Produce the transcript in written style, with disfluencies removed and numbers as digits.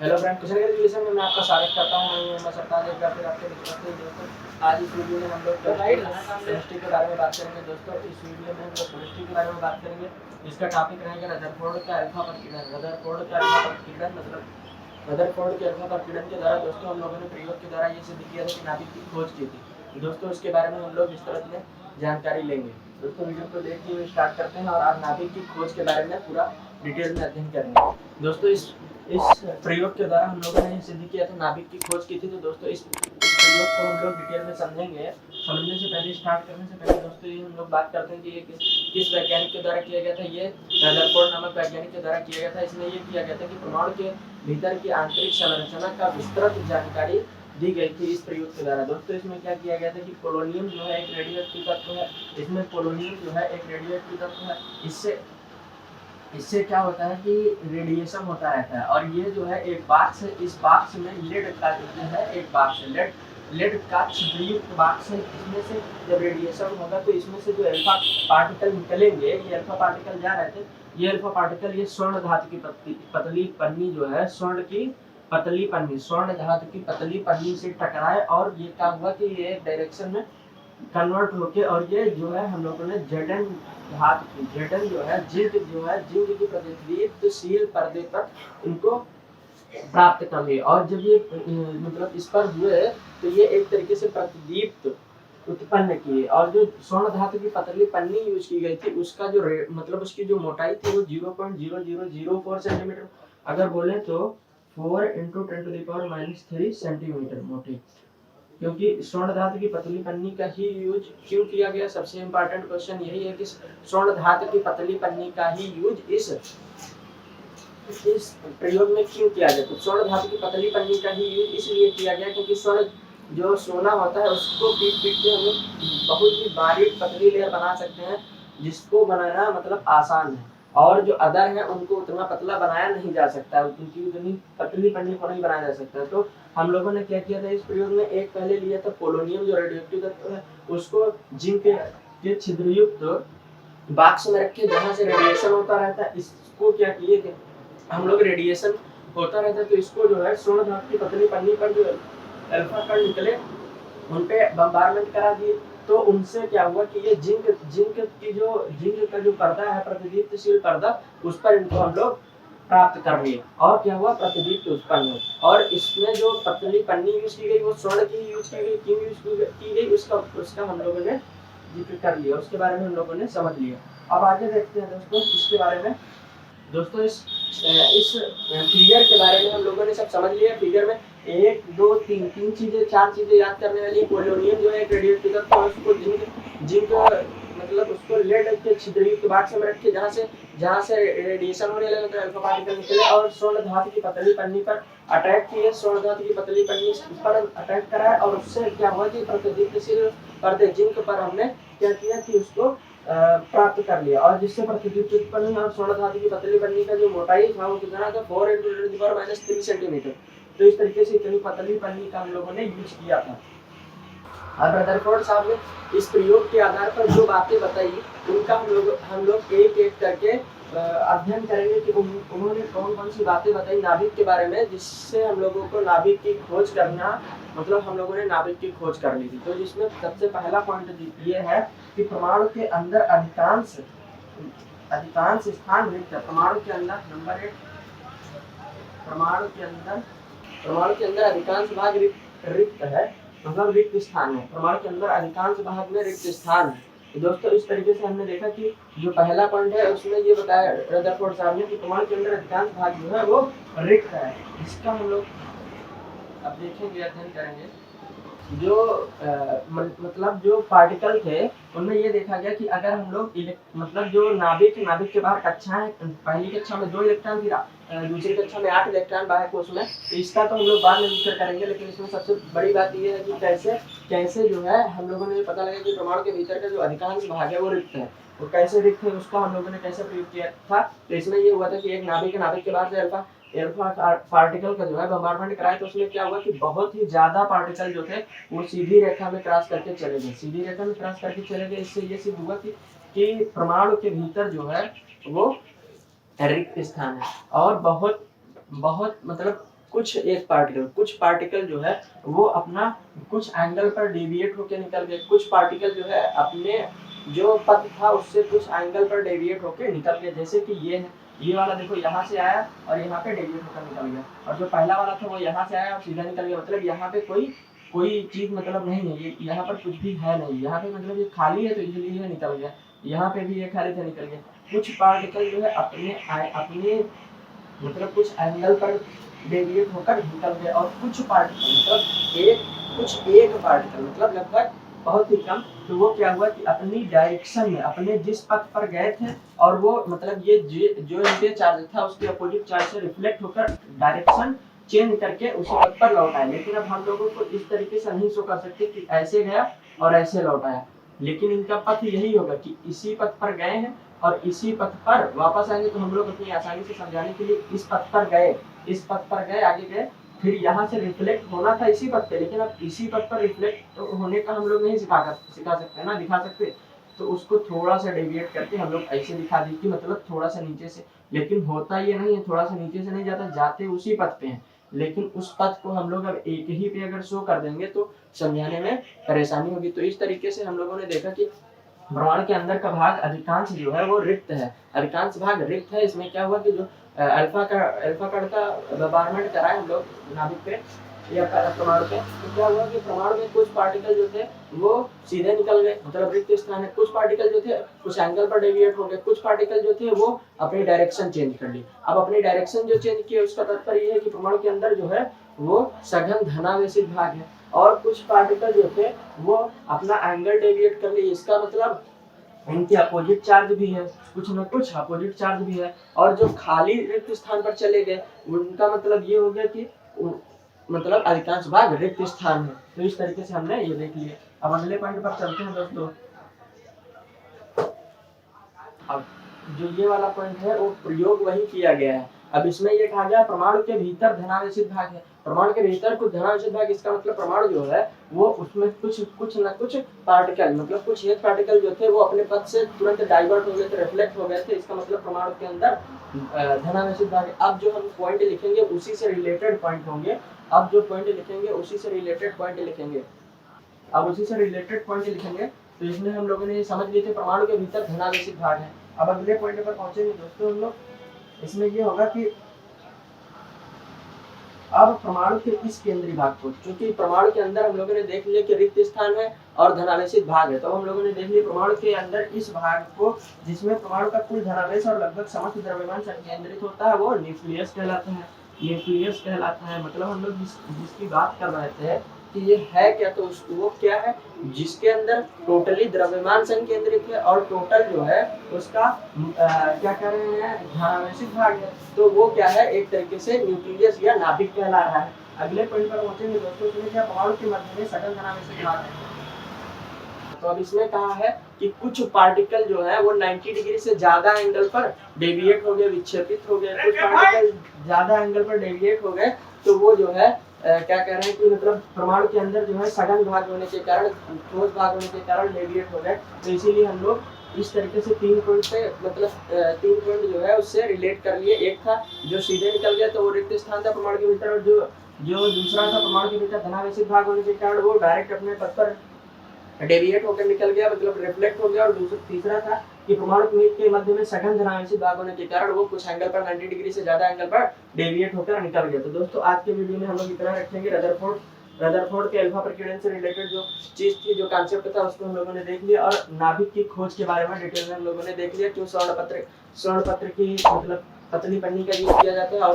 Hello friend, question education में मैं आपका स्वागत करता हूँ। मैं सरताज एक बार फिर आपके मित्र दोस्तों। आज इस वीडियो में हम लोग केमिस्ट्री के बारे में बात करेंगे। दोस्तों इस वीडियो में हम लोग केमिस्ट्री के बारे में बात करेंगे। इसका टॉपिक रहेगा रदरफोर्ड का अल्फा प्रतिकीर्ण। रदरफोर्ड का अल्फा प्रतिकीर्ण मतलब रदरफोर्ड के अल्फा प्रतिकीर्ण के द्वारा दोस्तों हम लोगों ने प्रयोग के द्वारा ये सिद्ध किया था कि नाभिक की खोज की थी। दोस्तों इसके बारे में हम लोग विस्तृत में जानकारी लेंगे। दोस्तों वीडियो को देखते हुए स्टार्ट करते हैं और आज नाभिक की खोज के बारे में पूरा डिटेल में अध्ययन करेंगे। दोस्तों इस प्रयोग के द्वारा हम लोगों ने सिद्ध किया था नाभिक की खोज की थी। तो दोस्तों इस प्रयोग को हम लोग डिटेल में समझेंगे। समझने से पहले स्टार्ट करने से पहले दोस्तों ये हम लोग बात करते हैं कि ये किस वैज्ञानिक के द्वारा किया गया था। ये रदरफोर्ड नामक वैज्ञानिक के द्वारा किया गया था। इसमें ये किया गया था कि परमाणु के भीतर की आंतरिक संरचना का विस्तृत जानकारी दी गई थी इस प्रयोग के द्वारा। दोस्तों इसमें क्या किया गया था कि पोलोनियम जो है एक रेडियोएक्टिव तत्व है। इसमें पोलोनियम जो है एक रेडियोएक्टिव तत्व है। इससे क्या होता है कि रेडिएशन होता रहता है। और ये जो है एक बॉक्स है, इस बॉक्स में लेड का जो है एक बॉक्स है, लेड का छिद्रयुक्त बॉक्स है। इसमें से जब रेडिएशन होगा तो इसमें से जो अल्फा पार्टिकल निकलेंगे, ये अल्फा पार्टिकल जा रहे थे, ये अल्फा पार्टिकल ये स्वर्ण धातु की पतली पन्नी जो है, स्वर्ण धातु की पतली पन्नी से टकराए और ये क्या हुआ कि ये एक डायरेक्शन में कन्वर्ट होके और ये जो है हम लोगों ने जेडन धातु जेडन जो है जिंक की प्रतिदीप्तशील पर्दे पर इनको प्राप्त कर लिए। और जब ये मतलब इस पर हुए तो ये एक तरीके से प्रतिदीप्त उत्पन्न किए। और जो स्वर्ण धातु की पतली पन्नी यूज की गई थी उसका जो मतलब उसकी जो मोटाई थी वो 0.0004 सेंटीमीटर, अगर बोले तो 4 × 10⁻³ सेंटीमीटर मोटी। क्योंकि स्वर्ण धातु की पतली पन्नी का ही यूज क्यों किया गया, सबसे इम्पोर्टेंट क्वेश्चन यही है कि स्वर्ण धातु की पतली पन्नी का ही यूज इस प्रयोग में क्यों किया गया। तो स्वर्ण धातु की पतली पन्नी का ही यूज इसलिए किया गया क्योंकि स्वर्ण जो सोना होता है उसको पीट के हम बहुत ही बारीक पतली लेयर बना सकते हैं, जिसको बनाना मतलब आसान है। और जो अदर है उनको उतना पतला बनाया नहीं जा सकता, उनकी उतनी पतली पन्नी को नहीं बनाया जा सकता। तो हम लोगों ने क्या किया था इस प्रयोग में, एक पहले लिया था पोलोनियम जो रेडियोएक्टिव तत्व है, उसको जिंक के छिद्रयुक्त बॉक्स में रखे जहां से रेडिएशन होता रहता है। इसको क्या किए कि हम लोग रेडिएशन होता रहता है तो इसको जो है स्वर्ण धातु की पतली पन्नी पर जो अल्फा कण निकले उन पे बम्बारमेंट करा दिए। तो उनसे क्या हुआ कि ये जिंक का जो पर्दा है, प्रतिदीप्तशील पर्दा, उस पर इनको हम लोग प्राप्त कर लिए। और क्या हुआ, प्रतिदीप्त उत्पन्न। और इसमें जो पतली पन्नी यूज की गई वो स्वर्ण की यूज की गई, क्यों यूज की गई उसका हम लोगों ने जिक्र कर लिया, उसके बारे में हम लोगों ने समझ लिया। अब आगे देखते हैं दोस्तों इसके बारे में। दोस्तों इस फिगर के बारे में हम लोगों ने सब समझ लिया। फिगर में 1 2 3 4 चीजें याद करने वाली। पोलोनियम जो है एक रेडियोएक्टिव तत्व है, उसको जिंक मतलब उसको लेड के छिद्रयुक्त बॉक्स में रखे जहां से रेडिएशन होने लगा तो अल्फा पार्टिकल निकले और स्वर्ण धातु की पतली पन्नी पर अटैक किए। स्वर्ण धातु की पतली पन्नी पर अटैक कराया और उससे क्या हुआ कि प्रतिदीप्तशील पर्दे जिंक पर हमने क्या किया कि उसको प्राप्त कर लिया। और जिससे प्रतिदीप्त उत्पन्न और स्वर्ण धातु की पतली पन्नी का जो मोटाई था वो कितना था, 4 × 10⁻³ सेंटीमीटर। तो इस तरीके से इतनी पतली पन्नी का हम लोगों ने यूज किया था। अब रदरफोर्ड साहब ने इस प्रयोग के आधार पर जो बातें बताई उनका हम लोग एक एक करके अध्ययन करेंगे कि उन्होंने कौन कौन सी बातें बताई नाभिक के बारे में, जिससे हम लोगों को नाभिक की खोज करना मतलब हम लोगों ने नाभिक की खोज कर ली थी। तो जिसमें सबसे पहला पॉइंट ये है कि परमाणु के अंदर अधिकांश स्थान रिक्त है। परमाणु के अंदर नंबर 1, परमाणु के अंदर अधिकांश भाग रिक्त है, मतलब रिक्त स्थान है। परमाणु के अंदर अधिकांश भाग में रिक्त स्थान है। तो दोस्तों इस तरीके से हमने देखा कि जो पहला पॉइंट है उसमें ये बताया रदरफोर्ड साहब ने कि परमाणु के अंदर अधिकांश भाग जो है वो रिक्त है। इसका हम लोग अब देखेंगे, अध्ययन करेंगे। जो मतलब जो पार्टिकल थे उनमें ये देखा गया कि अगर हम लोग मतलब जो नाभिक के बाहर कक्षाएं, पहली कक्षा में 2 इलेक्ट्रॉन, फिर दूसरी कक्षा में 8 इलेक्ट्रॉन बाहर कोश में, तो इसका तो हम लोग बाद में जिक्र करेंगे। लेकिन इसमें सबसे बड़ी बात ये है कि कैसे जो है हम लोगों ने पता लगा कि परमाणु के भीतर का जो अधिकांश भाग है वो रिक्त है। वो कैसे रिक्त है उसका हम लोगों ने कैसे प्रयोग किया था। तो इसमें ये हुआ था कि एक नाभिक के बाहर से अल्फा पार्टिकल का जो है बम्बारमेंट कराया तो उसमें क्या हुआ कि बहुत ही ज्यादा पार्टिकल जो थे वो सीधी रेखा में क्रॉस करके चले गए। इससे ये सिद्ध हुआ कि परमाणु के भीतर जो है वो रिक्त स्थान है और बहुत मतलब कुछ पार्टिकल जो है वो अपना कुछ एंगल पर डेविएट होकर निकल गए, कुछ पार्टिकल जो है अपने जो पथ था उससे कुछ एंगल पर डेविएट होकर निकल गए। जैसे कि ये वाला देखो यहाँ से आया और यहाँ पे डेविएट होकर निकल गया, और जो पहला वाला था वो यहाँ से आया और सीधा निकल गया। मतलब यहाँ पे कोई चीज मतलब नहीं है, ये यहाँ पर कुछ भी है नहीं, यहाँ पे मतलब ये खाली है तो इसलिए ये निकल गया, यहाँ पे भी ये खाली था निकल गया। कुछ पार्टिकल जो है अपने मतलब कुछ एंगल पर डेविएट होकर निकल गए, और कुछ पार्टिकल मतलब एक पार्टिकल मतलब लगभग बहुत ही कम, तो वो क्या हुआ कि अपनी डायरेक्शन में अपने जिस पथ पर गए थे और वो मतलब ये जो इनके चार्ज था उसके अपोजिट चार्ज से रिफ्लेक्ट होकर डायरेक्शन चेंज करके उसी पथ पर लौट आया। लेकिन अब हम लोगों को इस तरीके से नहीं शो कर सकते कि ऐसे गया और ऐसे लौट आया, लेकिन इनका पथ यही होगा कि इसी पथ पर गए हैं और इसी पथ पर वापस आएंगे। तो हम लोग अपनी आसानी से समझाने के लिए इस पथ पर गए आगे गए, फिर यहाँ से रिफ्लेक्ट होना था इसी पथ पे, लेकिन अब इसी पथ पर रिफ्लेक्ट होने का हम लोग नहीं सिखा सकते ना, दिखा सकते। तो उसको थोड़ा सा डेविएट करके हम लोग ऐसे दिखा दी कि मतलब थोड़ा सा नीचे से, लेकिन होता ये नहीं है, थोड़ा सा नीचे से नहीं जाते उसी पथ पे हैं, लेकिन उस पथ को हम लोग अब एक ही पे अगर शो कर देंगे तो समझाने में परेशानी होगी। तो इस तरीके से हम लोगों ने देखा कि ब्रह्मांड के अंदर का भाग अधिकांश जो है वो रिक्त है, अधिकांश भाग रिक्त है। इसमें क्या हुआ कि जो अल्फा कण का बोmbardment करा है हम लोग नाभिक पे या परमाणु पे, तो क्या हुआ कि परमाणु में कुछ पार्टिकल जो थे वो सीधे निकल गए, मतलब रिक्त स्थान है। कुछ पार्टिकल जो थे कुछ एंगल पर डेविएट हो गए, कुछ पार्टिकल जो थे वो अपनी डायरेक्शन चेंज कर ली। अब अपनी डायरेक्शन जो चेंज की उसका तात्पर्य ये है कि परमाणु के अंदर जो है वो सघन धनावेशित भाग है, और कुछ पार्टिकल जो थे वो अपना एंगल डेविएट कर लिए। इसका मतलब इनके अपोजिट चार्ज भी है, कुछ न कुछ अपोजिट चार्ज भी है, और जो खाली रिक्त स्थान पर चले गए उनका मतलब ये हो गया कि मतलब अधिकांश भाग रिक्त स्थान है। तो इस तरीके से हमने ये देख लिया। अब अगले पॉइंट पर चलते हैं दोस्तों। अब जो ये वाला पॉइंट है वो प्रयोग वही किया गया है। अब इसमें ये कहा गया परमाणु के भीतर धनावेशित भाग है, परमाणु के भीतर कुछ धनावेशित भाग, इसका मतलब परमाणु जो है वो उसमें कुछ न कुछ पार्टिकल मतलब कुछ एक पार्टिकल जो थे वो अपने पथ से तुरंत डाइवर्ट हो गए थे, रिफ्लेक्ट हो गए थे। इसका मतलब परमाणु के अंदर धनावेशित भाग है। अब जो हम पॉइंट लिखेंगे उसी से रिलेटेड पॉइंट होंगे, अब जो पॉइंट लिखेंगे उसी से रिलेटेड पॉइंट लिखेंगे, अब उसी से रिलेटेड पॉइंट लिखेंगे। तो इसमें हम लोगों ने समझ लिए थे परमाणु के भीतर धनावेशित भाग है। अब अगले पॉइंट पर पहुंचेंगे दोस्तों हम लोग। इसमें ये होगा कि अब परमाणु के इस केंद्रीय भाग को, क्योंकि परमाणु के अंदर हम लोगों ने देख लिया कि रिक्त स्थान है और धनावेशित भाग है, तो हम लोगों ने देख लिया परमाणु के अंदर इस भाग को जिसमें परमाणु का कुल धनावेश और लगभग समस्त द्रव्यमान संकेंद्रित होता है वो न्यूक्लियस कहलाता है। न्यूक्लियस कहलाता है मतलब हम लोग जिसकी बात कर रहे थे कि ये है क्या, तो वो क्या है जिसके अंदर टोटली द्रव्यमान संकेंद्रित है और टोटल जो है उसका क्या कह रहे हैं धनावेशित भाग है, तो वो क्या है एक तरीके से न्यूक्लियस या नाभिक कहला रहा है। अगले पॉइंट पर पहुंचेंगे दोस्तों। इसमें क्या परमाणु के मध्य में सघन धनावेशित भाग है। तो अब इसमें कहा है कि कुछ पार्टिकल जो है वो 90 डिग्री से ज्यादा एंगल पर डेविएट हो गए, विक्षेपित हो गए। कुछ पार्टिकल ज्यादा एंगल पर डेविएट हो गए तो वो जो है क्या कह रहे हैं कि मतलब परमाणु के अंदर जो है सघन भाग होने के कारण, ठोस भाग होने के कारण डेविएट हो गए। तो इसीलिए हम लोग इस तरीके से 3 पॉइंट से मतलब 3 पॉइंट जो है उससे रिलेट कर लिए। एक था जो सीधे निकल गया तो वो रिक्त स्थान था परमाणु के भीतर, और जो दूसरा था परमाणु के भीतर धनावेशित भाग होने के कारण वो डायरेक्ट अपने पथ पर डेविएट होकर निकल गया, मतलब रिफ्लेक्ट हो गया। और तीसरा था कि परमाणु के मध्य में सघन धनावेशित भाग होने के कारण वो कुछ एंगल पर 90 डिग्री से ज्यादा एंगल पर डेविएट होकर निकल गया। तो दोस्तों आज के वीडियो में हम लोग इतना रखेंगे। रदरफोर्ड के अल्फा प्रकीर्णन से रिलेटेड जो चीज थी, जो कॉन्सेप्ट था उसको हम लोगों ने देख लिया, और नाभिक की खोज के बारे में डिटेल में हम लोगों ने देख लिया, क्यों स्वर्ण पत्र की मतलब पतली पन्नी का यूज किया जाता है।